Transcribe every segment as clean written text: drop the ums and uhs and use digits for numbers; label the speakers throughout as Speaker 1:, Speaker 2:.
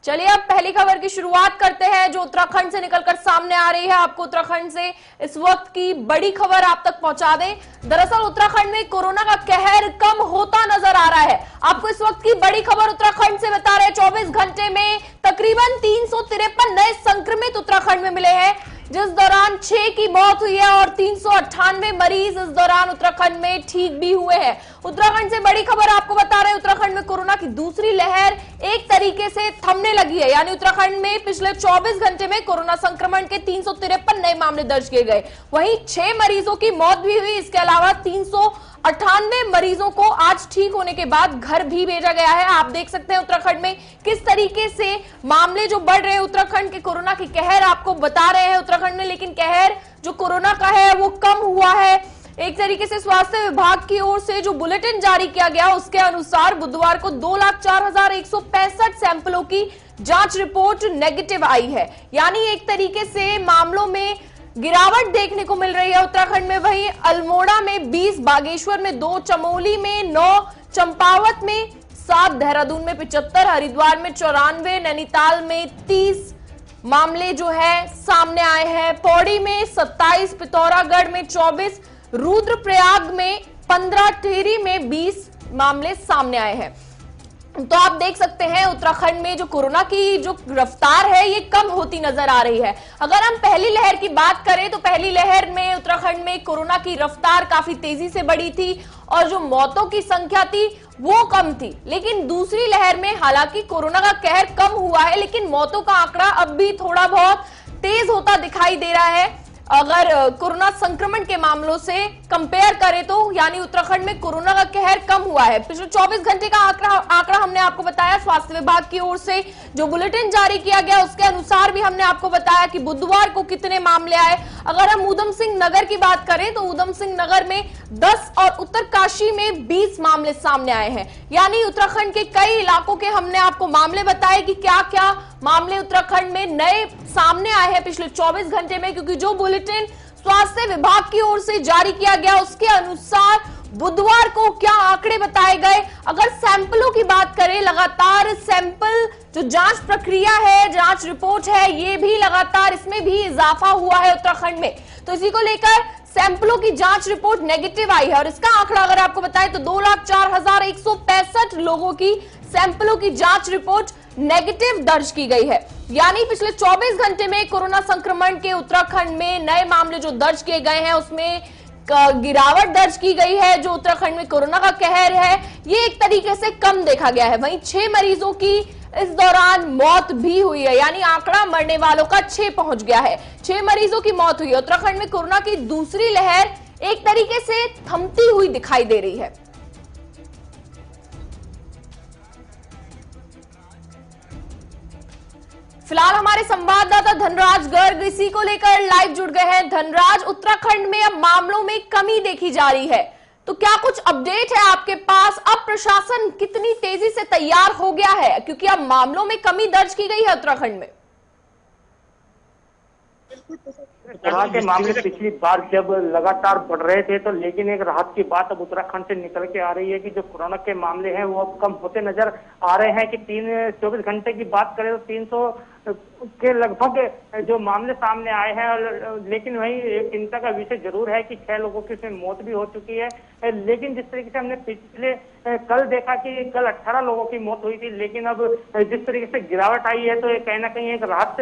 Speaker 1: चलिए अब पहली खबर की शुरुआत करते हैं जो उत्तराखंड से निकलकर सामने आ रही है। आपको उत्तराखंड से इस वक्त की बड़ी खबर आप तक पहुंचा दें। दरअसल उत्तराखंड में कोरोना का कहर कम होता नजर आ रहा है। आपको इस वक्त की बड़ी खबर उत्तराखंड से बता रहे हैं। 24 घंटे में तकरीबन 353 नए संक्रमित उत्तराखंड में मिले हैं, जिस दौरान 6 की मौत हुई है और 398 मरीज इस दौरान उत्तराखंड में ठीक भी हुए हैं। उत्तराखंड से बड़ी खबर आपको बता रहे हैं, उत्तराखंड में कोरोना की दूसरी लहर एक तरीके से थमने लगी है। यानी उत्तराखंड में पिछले 24 घंटे में कोरोना संक्रमण के 353 नए मामले दर्ज किए गए, वहीं 6 मरीजों की मौत भी हुई। इसके अलावा 398 मरीजों को आज ठीक होने के बाद घर भी भेजा गया है। आप देख सकते हैं उत्तराखंड में किस तरीके से मामले जो बढ़ रहे हैं। उत्तराखंड के कोरोना की कहर आपको बता रहे हैं उत्तराखंड में, लेकिन कहर जो कोरोना का है वो कम हुआ है। एक तरीके से स्वास्थ्य विभाग की ओर से जो बुलेटिन जारी किया गया उसके अनुसार बुधवार को 2,04,165 सैंपलों की जांच रिपोर्ट नेगेटिव आई है। यानी एक तरीके से मामलों में गिरावट देखने को मिल रही है उत्तराखंड में। वहीं अल्मोड़ा में 20, बागेश्वर में 2, चमोली में 9, चंपावत में 7, देहरादून में 75, हरिद्वार में 94, नैनीताल में 30 मामले जो है सामने आए हैं। पौड़ी में 27, पिथौरागढ़ में 24, रुद्रप्रयाग में 15, टिहरी में 20 मामले सामने आए हैं। तो आप देख सकते हैं उत्तराखंड में जो कोरोना की जो रफ्तार है ये कम होती नजर आ रही है। अगर हम पहली लहर की बात करें तो पहली लहर में उत्तराखंड में कोरोना की रफ्तार काफी तेजी से बढ़ी थी और जो मौतों की संख्या थी वो कम थी। लेकिन दूसरी लहर में हालांकि कोरोना का कहर कम हुआ है, लेकिन मौतों का आंकड़ा अब भी थोड़ा बहुत तेज होता दिखाई दे रहा है। अगर कोरोना संक्रमण के मामलों से कंपेयर करें तो यानी उत्तराखंड में कोरोना का कहर कम हुआ है। पिछले 24 घंटे का आंकड़ा हमने आपको बताया। स्वास्थ्य विभाग की ओर से जो बुलेटिन जारी किया गया उसके अनुसार भी हमने आपको बताया कि बुधवार को कितने मामले आए। अगर हम ऊधम सिंह नगर की बात करें तो ऊधम सिंह नगर में 10 और उत्तरकाशी में 20 मामले सामने आए हैं। यानी उत्तराखंड के कई इलाकों के हमने आपको मामले बताए कि क्या क्या मामले उत्तराखंड में नए सामने आए हैं पिछले 24 घंटे में, क्योंकि जो बुलेटिन स्वास्थ्य विभाग की ओर से जारी किया गया उसके अनुसार बुधवार को क्या आंकड़े बताए गए। अगर सैंपलों की बात करें, लगातार सैंपल जो जांच प्रक्रिया है, जांच रिपोर्ट है, ये भी लगातार इसमें भी इजाफा हुआ है उत्तराखंड में। तो इसी को लेकर सैंपलों की जांच रिपोर्ट नेगेटिव आई है और इसका आंकड़ा अगर आपको बताएं तो 2,04,165 लोगों की सैंपलों की जांच रिपोर्ट नेगेटिव दर्ज की गई है। यानी पिछले 24 घंटे में कोरोना संक्रमण के उत्तराखंड में नए मामले जो दर्ज किए गए हैं उसमें गिरावट दर्ज की गई है। जो उत्तराखंड में कोरोना का कहर है ये एक तरीके से कम देखा गया है। वहीं 6 मरीजों की इस दौरान मौत भी हुई है, यानी आंकड़ा मरने वालों का 6 पहुंच गया है। 6 मरीजों की मौत हुई है। उत्तराखंड में कोरोना की दूसरी लहर एक तरीके से थमती हुई दिखाई दे रही है। फिलहाल हमारे संवाददाता धनराज गर्ग इसी को लेकर लाइव जुड़ गए हैं। धनराज, उत्तराखंड में अब मामलों में कमी देखी जा रही है, तो क्या कुछ अपडेट है आपके पास? अब प्रशासन कितनी तेजी से तैयार हो गया है, क्योंकि अब मामलों में कमी दर्ज की गई है उत्तराखंड में?
Speaker 2: कोरोना के मामले पिछली बार जब लगातार बढ़ रहे थे तो लेकिन एक राहत की बात अब उत्तराखंड से निकल के आ रही है कि जो कोरोना के मामले हैं वो अब कम होते नजर आ रहे हैं। कि 24 घंटे की बात करें तो 300 के लगभग जो मामले सामने आए हैं। लेकिन वही एक चिंता का विषय जरूर है कि 6 लोगों की इसमें मौत भी हो चुकी है। लेकिन जिस तरीके से हमने पिछले कल देखा कि कल 18 लोगों की मौत हुई थी, लेकिन अब जिस तरीके से गिरावट आई है तो ये कहीं ना कहीं एक राहत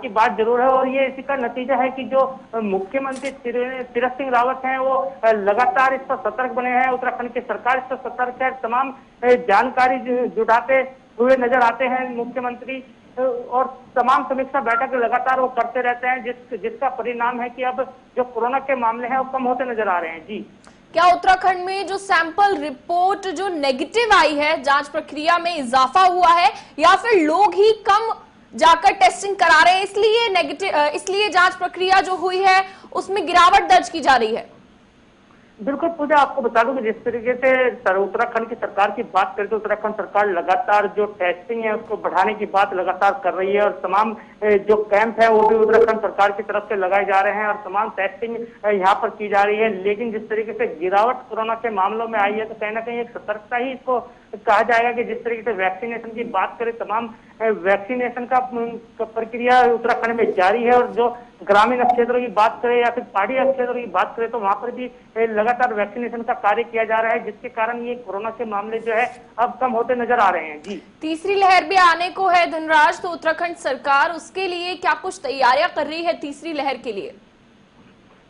Speaker 2: की बात जरूर है। और ये इसी का नतीजा है कि जो मुख्यमंत्री तीरथ सिंह रावत हैं वो लगातार इस पर सतर्क बने हैं। उत्तराखंड की सरकार इस पर सतर्क है, तमाम जानकारी जुटाते हुए नजर आते हैं मुख्यमंत्री, और तमाम समीक्षा बैठक लगातार वो करते रहते हैं, जिसका परिणाम है कि अब जो कोरोना के मामले हैं वो कम होते नजर आ रहे हैं। जी,
Speaker 1: क्या उत्तराखंड में जो सैंपल रिपोर्ट जो नेगेटिव आई है, जांच प्रक्रिया में इजाफा हुआ है या फिर लोग ही कम जाकर टेस्टिंग करा रहे हैं इसलिए जांच प्रक्रिया जो हुई है उसमें गिरावट दर्ज की जा रही है?
Speaker 2: बिल्कुल पूजा, आपको बता दूं कि जिस तरीके से उत्तराखंड की सरकार की बात करें तो उत्तराखंड सरकार लगातार जो टेस्टिंग है उसको बढ़ाने की बात लगातार कर रही है और तमाम जो कैंप है वो भी उत्तराखंड सरकार की तरफ से लगाए जा रहे हैं और तमाम टेस्टिंग यहाँ पर की जा रही है। लेकिन जिस तरीके से गिरावट कोरोना के मामलों में आई है तो कहीं ना कहीं एक सतर्कता ही इसको कहा जाएगा कि जिस तरीके से वैक्सीनेशन की बात करें, तमाम वैक्सीनेशन का प्रक्रिया उत्तराखंड में जारी है। और जो ग्रामीण क्षेत्रों की बात करें या फिर पहाड़ी क्षेत्रों की बात करें तो वहां पर भी लगातार वैक्सीनेशन का कार्य किया जा रहा है, जिसके कारण ये कोरोना के मामले जो है अब कम होते नजर आ रहे हैं। जी,
Speaker 1: तीसरी लहर भी आने को है धनराज, तो उत्तराखंड सरकार उसके लिए क्या कुछ तैयारियां कर रही है तीसरी लहर के लिए?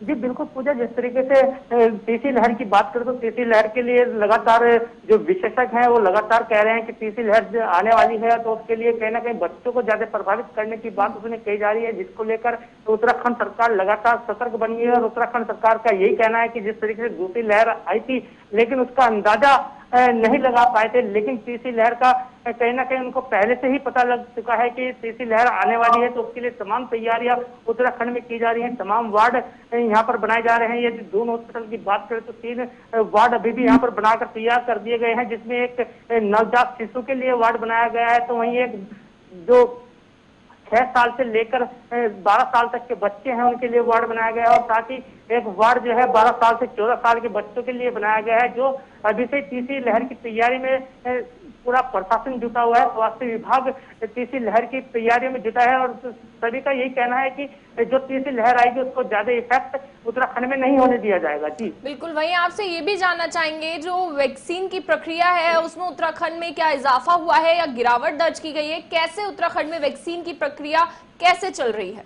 Speaker 2: जी बिल्कुल पूजा, जिस तरीके से तीसरी लहर की बात करें तो तीसरी लहर के लिए लगातार जो विशेषज्ञ हैं वो लगातार कह रहे हैं कि तीसरी लहर आने वाली है, तो उसके लिए कहीं ना कहीं बच्चों को ज्यादा प्रभावित करने की बात उसने कही जा रही है, जिसको लेकर उत्तराखंड सरकार लगातार सतर्क बनी है। और उत्तराखंड सरकार का यही कहना है कि जिस तरीके से दूसरी लहर आई थी लेकिन उसका अंदाजा नहीं लगा पाए थे, लेकिन तीसरी लहर का कहीं ना कहीं उनको पहले से ही पता लग चुका है कि तीसरी लहर आने वाली है, तो उसके लिए तमाम तैयारियां उत्तराखंड में की जा रही हैं। तमाम वार्ड यहाँ पर बनाए जा रहे हैं। यदि दून हॉस्पिटल की बात करें तो 3 वार्ड अभी भी यहाँ पर बनाकर तैयार कर दिए गए हैं, जिसमें एक नवजात शिशु के लिए वार्ड बनाया गया है, तो वहीं एक जो 6 साल से लेकर 12 साल तक के बच्चे हैं उनके लिए वार्ड बनाया गया है। और साथ ही एक वार्ड जो है 12 साल से 14 साल के बच्चों के लिए बनाया गया है, जो अभी से तीसरी लहर की तैयारी में पूरा प्रशासन जुटा हुआ है। स्वास्थ्य विभाग तीसरी लहर की तैयारी में जुटा है और सभी का यही कहना है कि जो तीसरी लहर आएगी उसको ज्यादा इफेक्ट उत्तराखंड में नहीं होने दिया जाएगा। जी
Speaker 1: बिल्कुल, वहीं आपसे ये भी जानना चाहेंगे जो वैक्सीन की प्रक्रिया है उसमें उत्तराखंड में क्या इजाफा हुआ है या गिरावट दर्ज की गई है? कैसे उत्तराखंड में वैक्सीन की प्रक्रिया कैसे चल रही है?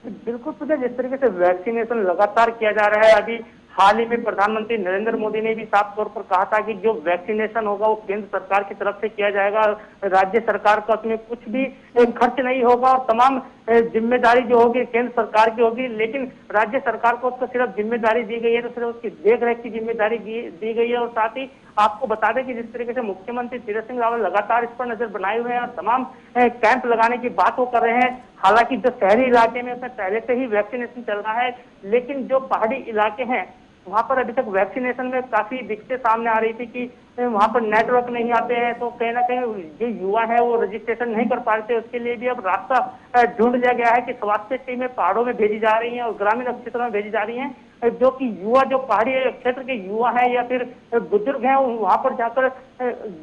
Speaker 2: बिल्कुल पूजा, जिस तरीके से वैक्सीनेशन लगातार किया जा रहा है, अभी हाल ही में प्रधानमंत्री नरेंद्र मोदी ने भी साफ तौर पर कहा था कि जो वैक्सीनेशन होगा वो केंद्र सरकार की तरफ से किया जाएगा, राज्य सरकार का उसमें कुछ भी खर्च नहीं होगा और तमाम जिम्मेदारी जो होगी केंद्र सरकार की होगी। लेकिन राज्य सरकार को तो सिर्फ जिम्मेदारी दी गई है, तो सिर्फ उसकी देखरेख की जिम्मेदारी दी गई है। और साथ ही आपको बता दें कि जिस तरीके से मुख्यमंत्री तीरथ सिंह रावत लगातार इस पर नजर बनाए हुए हैं और तमाम कैंप लगाने की बात वो कर रहे हैं। हालांकि जो शहरी इलाके में उसमें पहले से ही वैक्सीनेशन चल रहा है, लेकिन जो पहाड़ी इलाके हैं वहां पर अभी तक वैक्सीनेशन में काफी दिक्कतें सामने आ रही थी कि वहां पर नेटवर्क नहीं आते हैं, तो कहीं ना कहीं जो युवा है वो रजिस्ट्रेशन नहीं कर पाते। उसके लिए भी अब रास्ता ढूंढ लिया गया है कि स्वास्थ्य टीमें पहाड़ों में भेजी जा रही हैं और ग्रामीण क्षेत्रों में भेजी जा रही हैं, जो कि युवा जो पहाड़ी क्षेत्र के युवा हैं या फिर बुजुर्ग हैं वहां पर जाकर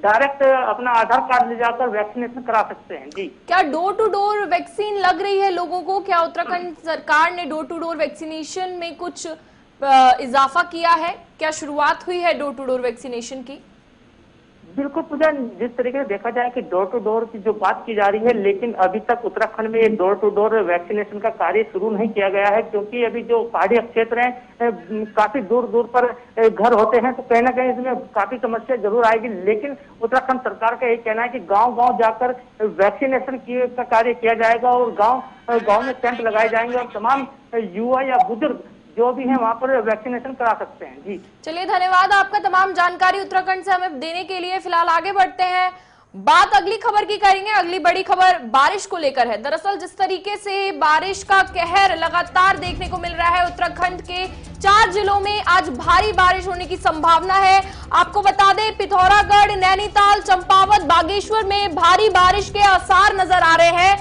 Speaker 2: डायरेक्ट अपना आधार कार्ड ले जाकर वैक्सीनेशन करा सकते हैं। जी,
Speaker 1: क्या डोर टू डोर वैक्सीन लग रही है लोगों को? क्या उत्तराखंड सरकार ने डोर टू डोर वैक्सीनेशन में कुछ इजाफा किया है? क्या शुरुआत हुई है डोर टू डोर वैक्सीनेशन की?
Speaker 2: बिल्कुल पूजा, जिस तरीके से देखा जाए कि डोर टू डोर की जो बात की जा रही है, लेकिन अभी तक उत्तराखंड में डोर टू डोर वैक्सीनेशन का कार्य शुरू नहीं किया गया है, क्योंकि अभी जो पहाड़ी क्षेत्र हैं काफी दूर दूर पर घर होते हैं, तो कहीं ना कहीं इसमें काफी समस्या जरूर आएगी। लेकिन उत्तराखंड सरकार का यही कहना है कि गाँव गाँव जाकर वैक्सीनेशन का कार्य किया जाएगा और गाँव में कैंप लगाए जाएंगे और तमाम युवा या बुजुर्ग जो भी है वहां पर वैक्सीनेशन करा सकते हैं। जी
Speaker 1: चलिए, धन्यवाद आपका तमाम जानकारी उत्तराखंड से हमें देने के लिए। फिलहाल आगे बढ़ते हैं, बात अगली खबर की करेंगे। अगली बड़ी खबर बारिश को लेकर है। दरअसल जिस तरीके से बारिश का कहर लगातार देखने को मिल रहा है, उत्तराखंड के 4 जिलों में आज भारी बारिश होने की संभावना है। आपको बता दें, पिथौरागढ़, नैनीताल, चंपावत, बागेश्वर में भारी बारिश के आसार नजर आ रहे हैं।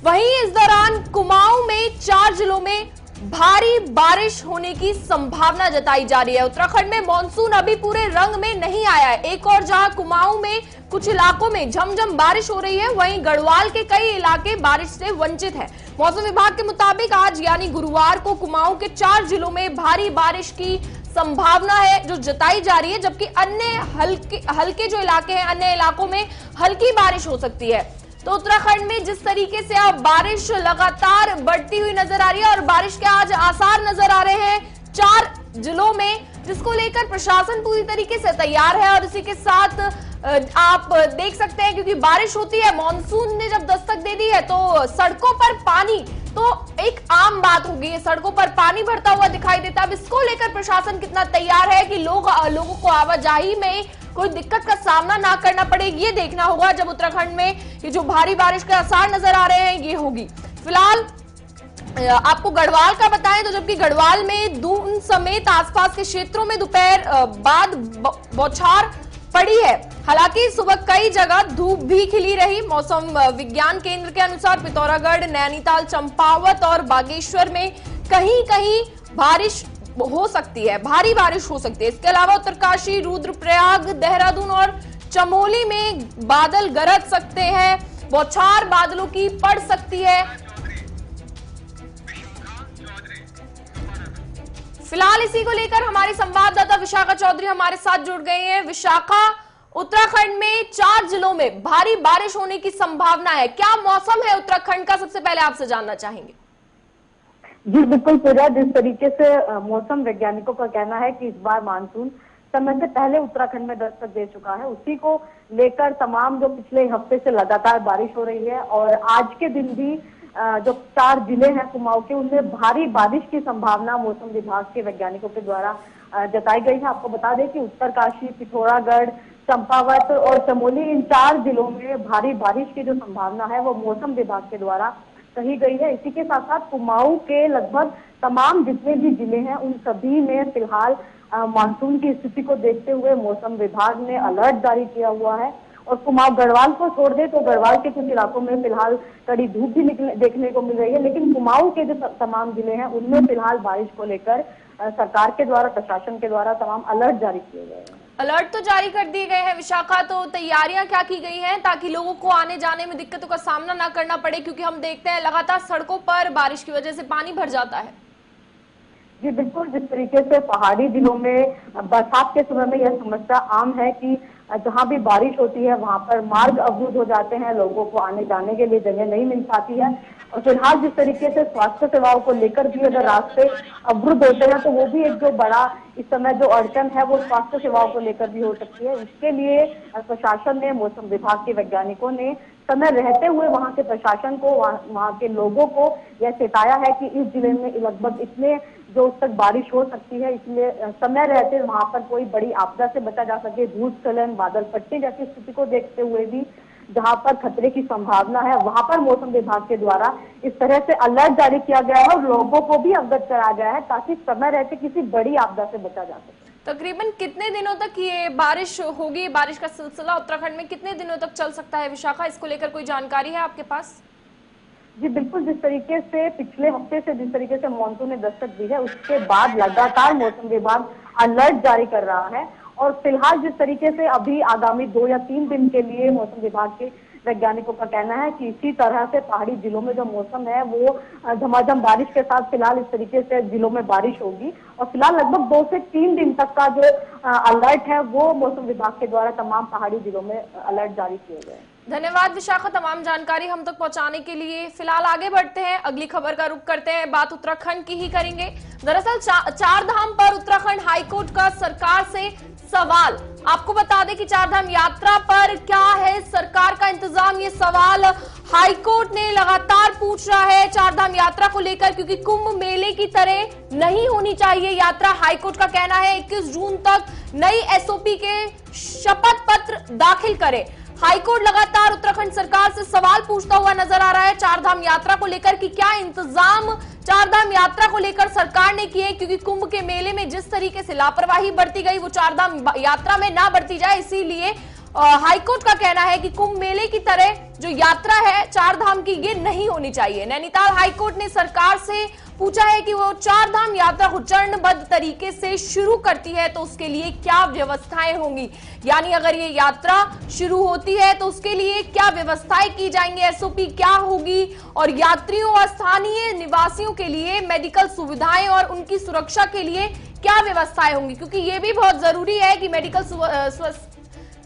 Speaker 1: वहीं इस दौरान कुमाऊं में 4 जिलों में भारी बारिश होने की संभावना जताई जा रही है। उत्तराखंड में मानसून अभी पूरे रंग में नहीं आया है। एक और जहां कुमाऊं में कुछ इलाकों में झमझम बारिश हो रही है, वहीं गढ़वाल के कई इलाके बारिश से वंचित है। मौसम विभाग के मुताबिक आज यानी गुरुवार को कुमाऊं के 4 जिलों में भारी बारिश की संभावना है जो जताई जा रही है, जबकि अन्य हल्के जो इलाके हैं, अन्य इलाकों में हल्की बारिश हो सकती है। तो उत्तराखंड में जिस तरीके से अब बारिश लगातार बढ़ती हुई नजर आ रही है और बारिश के आज आसार नजर आ रहे हैं 4 जिलों में, जिसको लेकर प्रशासन पूरी तरीके से तैयार है। और इसी के साथ आप देख सकते हैं, क्योंकि बारिश होती है, मानसून ने जब दस्तक दे दी है तो सड़कों पर पानी तो एक आम बात हो गई है। सड़कों पर पानी भरता हुआ दिखाई देता है। अब इसको लेकर प्रशासन कितना तैयार है कि लोगों को आवाजाही में कोई दिक्कत का सामना ना करना पड़े, ये देखना होगा जब उत्तराखंड में ये जो भारी बारिश के आसार नजर आ रहे हैं ये होगी। फिलहाल आपको गढ़वाल का बताएं तो जबकि गढ़वाल में दून समेत आसपास के क्षेत्रों में दोपहर बाद बौछार पड़ी है। हालांकि सुबह कई जगह धूप भी खिली रही। मौसम विज्ञान केंद्र के अनुसार पिथौरागढ़, नैनीताल, चंपावत और बागेश्वर में कहीं कहीं बारिश हो सकती है, भारी बारिश हो सकती है। इसके अलावा उत्तरकाशी, रुद्रप्रयाग, देहरादून और चमोली में बादल गरज सकते हैं, बौछार बादलों की पड़ सकती है। फिलहाल इसी को लेकर हमारी संवाददाता विशाखा चौधरी हमारे साथ जुड़ गई हैं। विशाखा, उत्तराखंड में 4 जिलों में भारी बारिश होने की संभावना है, क्या मौसम है उत्तराखंड का, सबसे पहले आपसे जानना चाहेंगे।
Speaker 3: जी बिल्कुल पूजा, जिस तरीके से मौसम वैज्ञानिकों का कहना है कि इस बार मानसून समय से पहले उत्तराखंड में दस्तक दे चुका है, उसी को लेकर तमाम जो पिछले हफ्ते से लगातार बारिश हो रही है और आज के दिन भी जो 4 जिले हैं कुमाऊं के, उनमें भारी बारिश की संभावना मौसम विभाग के वैज्ञानिकों के द्वारा जताई गई है। आपको बता दें कि उत्तरकाशी, पिथौरागढ़, चंपावत और चमोली, इन 4 जिलों में भारी बारिश की जो संभावना है वो मौसम विभाग के द्वारा कही गई है। इसी के साथ साथ कुमाऊं के लगभग तमाम जितने भी जिले हैं उन सभी में फिलहाल मानसून की स्थिति को देखते हुए मौसम विभाग ने अलर्ट जारी किया हुआ है। और कुमाऊं, गढ़वाल को छोड़ दे तो गढ़वाल के कुछ इलाकों में फिलहाल कड़ी धूप भी देखने को मिल रही है, लेकिन कुमाऊं के जो तमाम जिले हैं उनमें फिलहाल बारिश को लेकर सरकार के द्वारा, प्रशासन के द्वारा तमाम अलर्ट जारी किए गए हैं।
Speaker 1: अलर्ट तो जारी कर दिए गए हैं विशाखा, तो तैयारियां क्या की गई हैं ताकि लोगों को आने जाने में दिक्कतों का सामना ना करना पड़े, क्योंकि हम देखते हैं लगातार सड़कों पर बारिश की वजह से पानी भर जाता है।
Speaker 3: जी बिल्कुल, जिस तरीके से पहाड़ी जिलों में बरसात के समय में यह समस्या आम है कि जहां भी बारिश होती है वहां पर मार्ग अवरुद्ध हो जाते हैं, लोगों को आने जाने के लिए जगह नहीं मिल पाती है। और फिलहाल जिस तरीके से स्वास्थ्य सेवाओं को लेकर भी अगर रास्ते अवरुद्ध होते हैं तो वो भी एक जो बड़ा इस समय जो अड़चन है वो स्वास्थ्य सेवाओं को लेकर भी हो सकती है। इसके लिए प्रशासन ने, मौसम विभाग के वैज्ञानिकों ने समय रहते हुए वहां के प्रशासन को, वहां के लोगों को यह चेताया है कि इस जिले में लगभग इतने जो उस तक बारिश हो सकती है, इसलिए समय रहते वहां पर कोई बड़ी आपदा से बचा जा सके। भूस्खलन, बादल फटने जैसी स्थिति को देखते हुए भी जहां पर खतरे की संभावना है वहां पर मौसम विभाग के द्वारा इस तरह से अलर्ट जारी किया गया है और लोगों को भी अवगत कराया गया है ताकि समय रहते किसी बड़ी आपदा से बचा जा सके।
Speaker 1: तकरीबन कितने दिनों तक ये बारिश होगी, बारिश का सिलसिला उत्तराखंड में कितने दिनों तक चल सकता है विशाखा, इसको लेकर कोई जानकारी है आपके पास?
Speaker 3: जी बिल्कुल, जिस तरीके से पिछले हफ्ते से जिस तरीके से मानसून ने दस्तक दी है उसके बाद लगातार मौसम विभाग अलर्ट जारी कर रहा है। और फिलहाल जिस तरीके से अभी आगामी 2 या 3 दिन के लिए मौसम विभाग के वैज्ञानिकों का कहना है कि इसी तरह से पहाड़ी जिलों में जो मौसम है वो झमाझम बारिश के साथ फिलहाल इस तरीके से जिलों में बारिश होगी। और फिलहाल लगभग 2 से 3 दिन तक का जो अलर्ट है वो मौसम विभाग के द्वारा तमाम पहाड़ी जिलों में अलर्ट जारी किए गए।
Speaker 1: धन्यवाद विशाखा, तमाम जानकारी हम तक पहुंचाने के लिए। फिलहाल आगे बढ़ते हैं, अगली खबर का रुख करते हैं, बात उत्तराखंड की ही करेंगे। दरअसल 4 धाम पर उत्तराखंड हाईकोर्ट का सरकार से सवाल। आपको बता दें कि 4 धाम यात्रा पर क्या है सरकार का इंतजाम, ये सवाल हाईकोर्ट ने लगातार पूछ रहा है 4 धाम यात्रा को लेकर, क्योंकि कुंभ मेले की तरह नहीं होनी चाहिए यात्रा। हाईकोर्ट का कहना है 21 जून तक नई एसओपी के शपथ पत्र दाखिल करे। हाईकोर्ट लगातार उत्तराखंड सरकार से सवाल पूछता हुआ नजर आ रहा है 4 धाम यात्रा को लेकर कि क्या इंतजाम 4 धाम यात्रा को लेकर सरकार ने किए, क्योंकि कुंभ के मेले में जिस तरीके से लापरवाही बरती गई वो 4 धाम यात्रा में ना बरती जाए। इसीलिए हाईकोर्ट का कहना है कि कुंभ मेले की तरह जो यात्रा है 4 धाम की ये नहीं होनी चाहिए। नैनीताल हाईकोर्ट ने सरकार से पूछा है कि वो 4 धाम यात्रा को चरणबद्ध तरीके से शुरू करती है तो उसके लिए क्या व्यवस्थाएं होंगी, यानी अगर ये यात्रा शुरू होती है तो उसके लिए क्या व्यवस्थाएं की जाएंगी, एसओपी क्या होगी, और यात्रियों और स्थानीय निवासियों के लिए मेडिकल सुविधाएं और उनकी सुरक्षा के लिए क्या व्यवस्थाएं होंगी, क्योंकि ये भी बहुत जरूरी है कि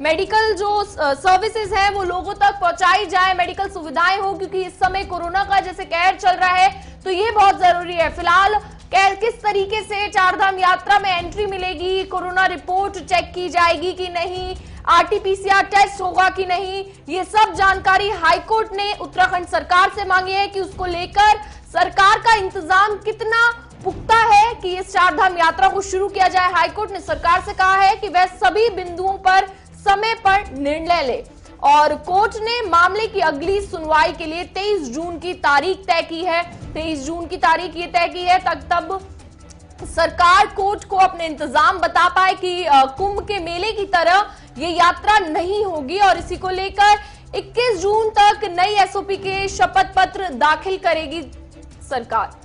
Speaker 1: मेडिकल जो सर्विसेज है वो लोगों तक पहुंचाई जाए, मेडिकल सुविधाएं हो, क्योंकि इस समय कोरोना का जैसे कहर चल रहा है तो ये बहुत जरूरी है। फिलहाल किस तरीके से 4 धाम यात्रा में एंट्री मिलेगी, कोरोना रिपोर्ट चेक की जाएगी कि नहीं, आरटीपीसीआर टेस्ट होगा कि नहीं, ये सब जानकारी हाईकोर्ट ने उत्तराखंड सरकार से मांगी है कि उसको लेकर सरकार का इंतजाम कितना पुख्ता है कि इस 4 धाम यात्रा को शुरू किया जाए। हाईकोर्ट ने सरकार से कहा है कि वह सभी बिंदुओं पर समय पर निर्णय ले, और कोर्ट ने मामले की अगली सुनवाई के लिए 23 जून की तारीख तय की है। 23 जून की तारीख ये तय की है तब सरकार कोर्ट को अपने इंतजाम बता पाए कि कुंभ के मेले की तरह ये यात्रा नहीं होगी, और इसी को लेकर 21 जून तक नई एसओपी के शपथ पत्र दाखिल करेगी सरकार।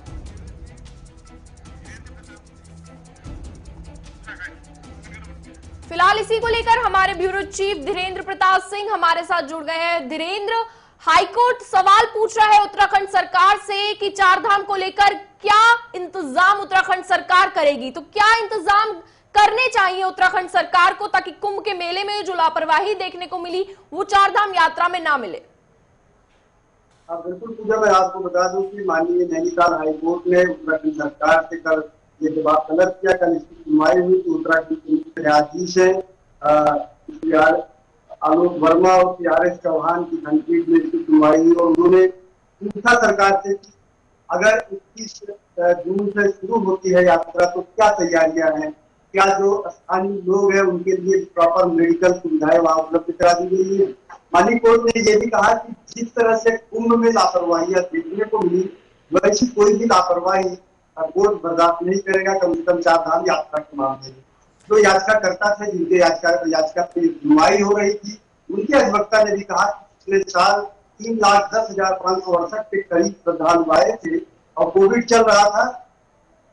Speaker 1: फिलहाल इसी को लेकर हमारे ब्यूरो चीफ धीरेन्द्र प्रताप सिंह हमारे साथ जुड़ गए हैं। धीरेन्द्र, हाईकोर्ट सवाल पूछ रहा है उत्तराखंड सरकार से कि चारधाम को लेकर क्या इंतजाम उत्तराखंड सरकार करेगी, तो क्या इंतजाम करने चाहिए उत्तराखंड सरकार को ताकि कुंभ के मेले में जो लापरवाही देखने को मिली वो चारधाम यात्रा में ना मिले?
Speaker 4: बिल्कुल पूजा, मैं आपको बता दूं कि माननीय नैनीताल हाईकोर्ट ने उत्तराखंड सरकार से कल ये जवाब तलब किया। कल इसकी सुनवाई हुई कि उत्तराखंड के मुख्य न्यायाधीश है आलोक वर्मा और CRS चौहान की खंडपीठ में इसकी सुनवाई हुई और उन्होंने पूछा सरकार से कि अगर 21 जून से शुरू होती है यात्रा तो क्या तैयारियां हैं, क्या जो स्थानीय लोग हैं उनके लिए प्रॉपर मेडिकल सुविधाएं वहां उपलब्ध करा दी गई है। माननीय कोर्ट ने ये भी कहा कि जिस तरह से कुंभ में लापरवाहियां देखने को मिली वैसी कोई भी लापरवाही कोर्ट बर्दाश्त नहीं करेगा, कम से कम चारधाम यात्रा के मामले में। जो याचिकाकर्ता थे जिनके याचिका पे सुनवाई हो रही थी, उनके अधिवक्ता ने भी कहा कि पिछले साल 3,10,568 के करीब श्रद्धालु आए थे और कोविड चल रहा था,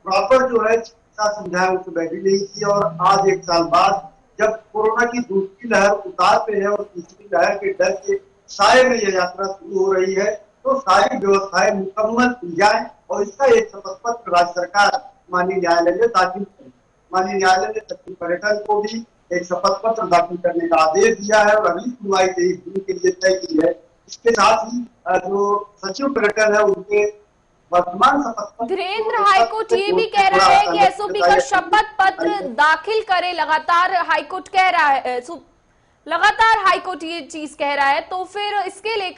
Speaker 4: प्रॉपर जो है चिकित्सा सुविधाएं उसको बैठी नहीं थी। और आज एक साल बाद जब कोरोना की दूसरी लहर उतार पे है और तीसरी लहर के डर के साए में यह यात्रा शुरू हो रही है, तो सारी व्यवस्थाएं मुकम्मल की जाए और इसका एक शपथ पत्र राज्य सरकार माननीय न्यायालय में दाखिल करें। माननीय न्यायालय ने सचिव पर्यटन को भी एक शपथ पत्र दाखिल करने का आदेश दिया है और अगली सुनवाई 23 जून के लिए तय की है। इसके साथ ही जो सचिव पर्यटन है उनके वर्तमान शपथ पत्र।
Speaker 1: धीरेन्द्र, हाईकोर्ट ये भी कह रहा है कि SOP का शपथ पत्र दाखिल करे, लगातार हाईकोर्ट कह रहा है, लगातार हाईकोर्ट ये चीज कह रहा है, तो फिर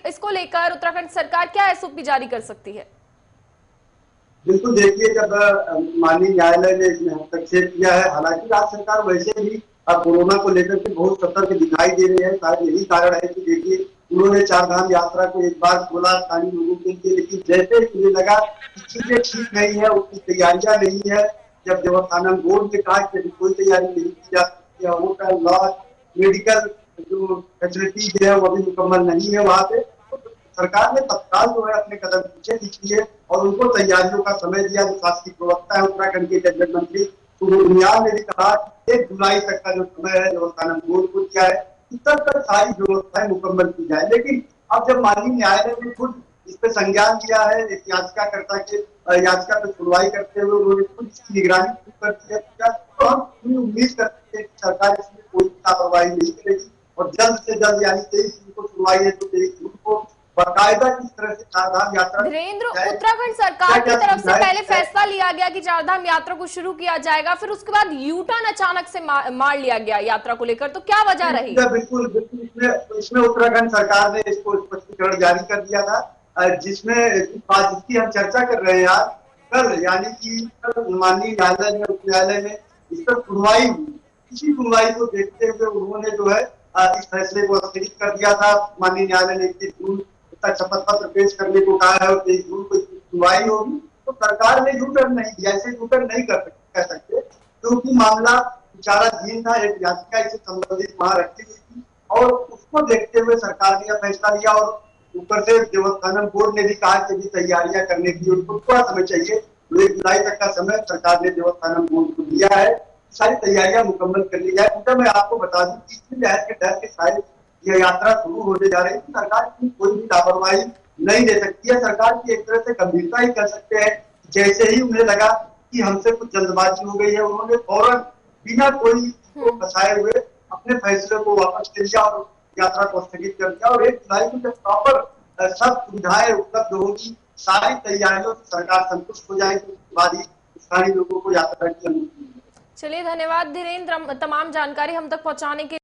Speaker 1: इसको लेकर उत्तराखंड सरकार क्या SOP जारी कर सकती है?
Speaker 4: बिल्कुल, देखिए जब माननीय न्यायालय ने इसमें हस्तक्षेप किया है, हालांकि राज्य सरकार वैसे भी कोरोना को लेकर के बहुत सतर्क दिखाई दे रही है। शायद यही कारण है कि देखिए उन्होंने चारधाम यात्रा को एक बार खोला स्थानीय लोगों के लिए, लेकिन जैसे उन्हें लगा कि चीजें ठीक नहीं है, उसकी तैयारियां नहीं है, जब देवस्थानम बोर्ड ने कहा कि कोई तैयारी नहीं की जा सकती, होटल लॉज मेडिकल जो फैसिलिटीज है वो भी मुकम्मल नहीं है वहां पे, तो सरकार ने तत्काल जो है अपने कदम पीछे खींचे और उनको तैयारियों का समय दिया। जो शासकीय प्रवक्ता है उत्तराखंड के कैबिनेट मंत्री सुबोध ने भी कहा कि 1 जुलाई तक का जो समय है देवस्थानम बोर्ड को दिया है, तब तक सारी व्यवस्थाएं मुकम्मल की जाए। लेकिन अब जब माननीय न्यायालय ने खुद इस पे संज्ञान लिया है, इस याचिकाकर्ता के याचिका पे सुनवाई करते हुए उन्होंने खुद इसकी निगरानी कर दिया, तो हम पूरी उम्मीद करते हैं कि सरकार इसमें कोई लापरवाही नहीं करेगी और जल्द से जल्द यानी 23 जून को सुनवाई है तो 23 जून को बाकायदा किस तरह से चारधाम यात्रा।
Speaker 1: धीरेन्द्र, उत्तराखंड सरकार की तरफ से पहले फैसला लिया गया कि चारधाम यात्रा को शुरू किया जाएगा, फिर उसके बाद U-टर्न अचानक से मार लिया गया यात्रा को लेकर, तो क्या वजह रही?
Speaker 4: बिल्कुल इसमें उत्तराखंड सरकार ने इसको स्पष्टीकरण जारी कर दिया था, जिसकी हम चर्चा कर रहे हैं आज कल, यानी कि माननीय न्यायालय में उच्च न्यायालय में इस पर सुनवाई हुई। इसी सुनवाई को देखते हुए उन्होंने जो है इस फैसले को स्थगित कर दिया था। माननीय न्यायालय ने 21 जून तक शपथ पत्र पेश करने को कहा है और 23 जून को सुनवाई होगी, तो सरकार ने U-टर्न नहीं दिया, ऐसे U-टर्न नहीं कह सकते क्योंकि मामला विचाराधीन था, एक याचिका इससे संबंधित वहां रखी हुई थी और उसको देखते हुए सरकार ने यह फैसला लिया। और ऊपर से देवस्थानम बोर्ड ने भी कहा कि अभी तैयारियां करने की उनको थोड़ा समय चाहिए, 1 जुलाई तक का समय सरकार ने देवस्थानम बोर्ड को दिया है, सारी तैयारियां मुकम्मल कर ली जाए। तो मैं आपको बता दूं तीसरी लहर के डर के सारे यह यात्रा शुरू होने जा रही है, सरकार की कोई भी लापरवाही नहीं दे सकती है। सरकार की एक तरह से गंभीरता ही कर सकते हैं, जैसे ही उन्हें लगा कि हमसे कुछ जल्दबाजी हो गई है, उन्होंने फौरन बिना कोई को फंसाए हुए अपने फैसले को वापस ले लिया और यात्रा को स्थगित कर दिया। और 1 जुलाई को जब प्रॉपर सब सुविधाएं उपलब्ध होगी, सारी तैयारियों से सरकार संतुष्ट हो जाएगी, उसके बाद ही स्थानीय लोगों को यात्रा की अनुमति।
Speaker 1: चलिए, धन्यवाद धीरेन्द्र, तमाम जानकारी हम तक पहुंचाने के